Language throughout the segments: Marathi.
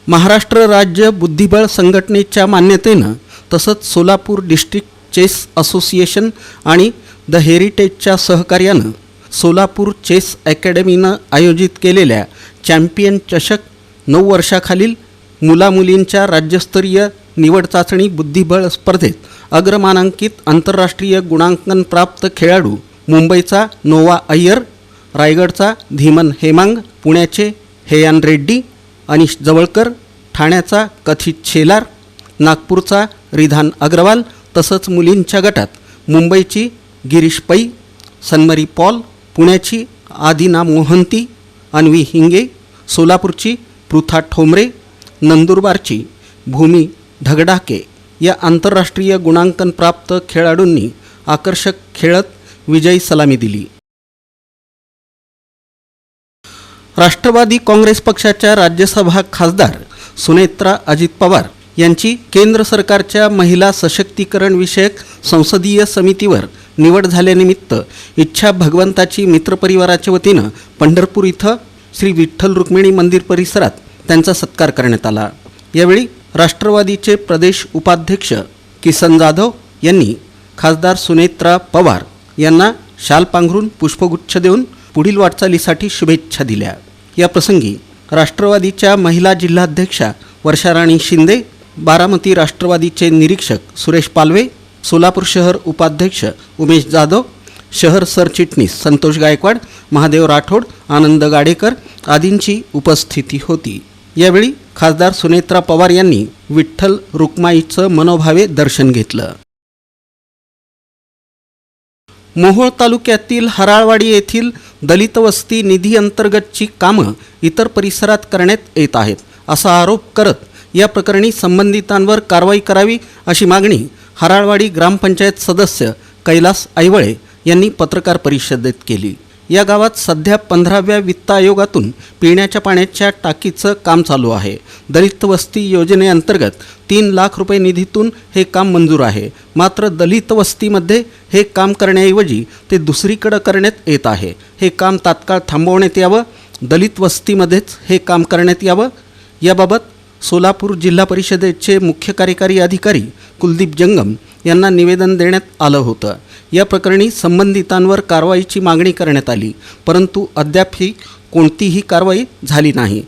महाराष्ट्र राज्य बुद्धिबळ संघटनेच्या मान्यतेनं तसंच सोलापूर डिस्ट्रिक्ट चेस असोसिएशन आणि द हेरिटेजच्या सहकार्यानं सोलापूर चेस अकॅडमीनं आयोजित केलेल्या चॅम्पियन चषक 9 वर्षाखालील मुलामुलींच्या राज्यस्तरीय निवड चाचणी बुद्धिबळ स्पर्धेत अग्रमानांकित आंतरराष्ट्रीय गुणांकन प्राप्त खेळाडू मुंबईचा नोवा अय्यर, रायगडचा धीमन हेमांग, पुण्याचे हेयान रेड्डी, अनिश जवळकर, ठाण्याचा कथित शेलार, नागपूरचा रिधान अग्रवाल तसंच मुलींच्या गटात मुंबईची गिरीश पै, सन्मरी पॉल, पुण्याची आदिना मोहंती, अन्वी हिंगे, सोलापूरची पृथा ठोंबरे, नंदुरबारची भूमी ढगडाके या आंतरराष्ट्रीय गुणांकन प्राप्त खेळाडूंनी आकर्षक खेळत विजयी सलामी दिली. राष्ट्रवादी काँग्रेस पक्षाच्या राज्यसभा खासदार सुनेत्रा अजित पवार यांची केंद्र सरकारच्या महिला सशक्तीकरण विषयक संसदीय समितीवर निवड झाल्यानिमित्त इच्छा भगवंताची मित्रपरिवाराच्या वतीनं पंढरपूर इथं श्री विठ्ठल रुक्मिणी मंदिर परिसरात त्यांचा सत्कार करण्यात आला. यावेळी राष्ट्रवादीचे प्रदेश उपाध्यक्ष किसन जाधव यांनी खासदार सुनेत्रा पवार यांना शाल पांघरून पुष्पगुच्छ देऊन पुढील वाटचालीसाठी शुभेच्छा दिल्या. या प्रसंगी राष्ट्रवादीच्या महिला जिल्हाध्यक्षा वर्षाराणी शिंदे, बारामती राष्ट्रवादीचे निरीक्षक सुरेश पालवे, सोलापूर शहर उपाध्यक्ष उमेश जाधव, शहर सरचिटणीस संतोष गायकवाड, महादेव राठोड, आनंद गाडेकर आदींची उपस्थिती होती. यावेळी खासदार सुनेत्रा पवार यांनी विठ्ठल रुक्माईचं मनोभावे दर्शन घेतलं. मोहोळ तालुक्यातील हराळवाडी येथील दलित वस्ती निधी अंतर्गतची कामं इतर परिसरात करण्यात येत आहेत असा आरोप करत या प्रकरणी संबंधितांवर कारवाई करावी अशी मागणी हराळवाडी ग्रामपंचायत सदस्य कैलास ऐवळे यांनी पत्रकार परिषदेत केली. या गावात सध्या 15व्या वित्त आयोगातून पिण्याच्या पाण्याच्या टाकीचं काम चालू आहे. दलित वस्ती योजनेअंतर्गत 3 लाख रुपये निधीतून हे काम मंजूर आहे. मात्र दलित वस्तीमध्ये हे काम करण्याऐवजी ते दुसरीकडे करण्यात येत आहे. हे काम तात्काळ थांबवण्यात यावं, दलित वस्तीमध्येच हे काम करण्यात यावं. याबाबत सोलापूर जिल्हा परिषदेचे मुख्य कार्यकारी अधिकारी कुलदीप जंगम यांना निवेदन देण्यात आलं होतं. या प्रकरणी संबंधितांवर कारवाईची मागणी करण्यात आली, परंतु अद्यापही कोणतीही कारवाई झाली नाही.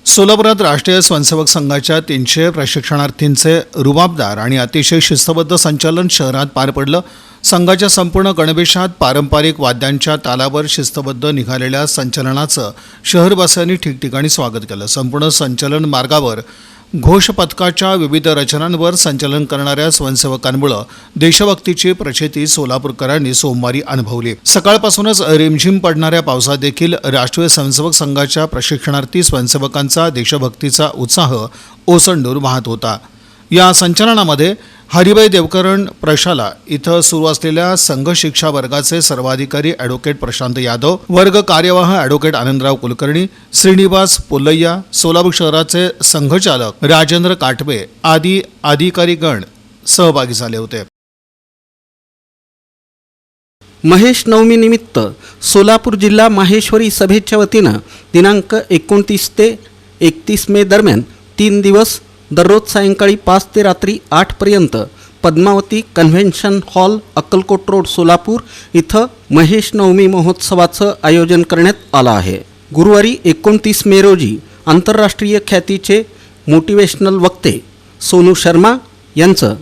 सोलापुरात राष्ट्रीय स्वयंसेवक संघाच्या 300 प्रशिक्षणार्थींचे रुबाबदार आणि अतिशय शिस्तबद्ध संचालन शहरात पार पडलं. संघाच्या संपूर्ण गणवेशात पारंपरिक वाद्यांच्या तालावर शिस्तबद्ध निघालेल्या संचलनाचं शहरवासियांनी ठिकठिकाणी स्वागत केलं. संपूर्ण संचलन मार्गावर घोषपथकाच्या विविध रचनांवर संचलन करणाऱ्या स्वयंसेवकांमुळे देशभक्तीची प्रचिती सोलापूरकरांनी सोमवारी अनुभवली. सकाळपासूनच रिमझिम पडणाऱ्या पावसात देखील राष्ट्रीय स्वयंसेवक संघाच्या प्रशिक्षणार्थी स्वयंसेवकांचा देशभक्तीचा उत्साह ओसंडून वाहत होता. या संचलनामध्ये हरिभाई देवकरण प्रशाला इथं सुरू असलेल्या संघ शिक्षा वर्गाचे सर्वाधिकारी ॲडव्होकेट प्रशांत यादव, वर्ग कार्यवाह ॲडव्होकेट आनंदराव कुलकर्णी, श्रीनिवास पोल्लैया, सोलापूर शहराचे संघचालक राजेंद्र काटवे आदी अधिकारीगण सहभागी झाले होते. महेश नवमी निमित्त सोलापूर जिल्हा माहेश्वरी सभेच्या वतीनं दिनांक 29 ते 31 मे दरम्यान 3 दिवस दररोज सायंकाळी 5 ते रात्री 8 पर्यंत Padmavati convention hall, Akkalkot road, Solapur इथं महेश नवमी महोत्सवाचं आयोजन करण्यात आलं आहे. गुरुवारी 29 मे रोजी आंतरराष्ट्रीय ख्यातीचे मोटिवेशनल वक्ते सोनू शर्मा यांचं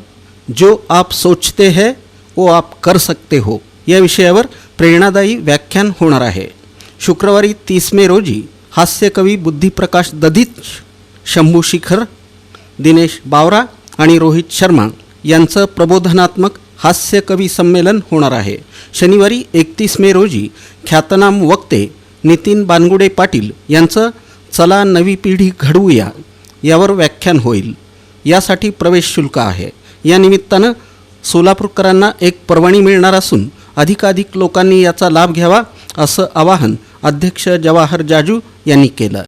जो आप सोचते हैं वो आप कर सकते हो या विषयावर प्रेरणादायी व्याख्यान होणार आहे. शुक्रवारी 30 मे रोजी हास्यकवी बुद्धिप्रकाश दधीच, शंभू शिखर, दिनेश बावरा आणि रोहित शर्मा यांचं प्रबोधनात्मक हास्यकवी संमेलन होणार आहे. शनिवारी 31 मे रोजी ख्यातनाम वक्ते नितीन बानगुडे पाटील यांचं चला नवी पिढी घडवूया यावर व्याख्यान होईल. यासाठी प्रवेश शुल्क आहे. या निमित्तानं सोलापूरकरांना एक पर्वणी मिळणार असून अधिकाधिक लोकांनी याचा लाभ घ्यावा असं आवाहन अध्यक्ष जवाहर जाजू यांनी केलं.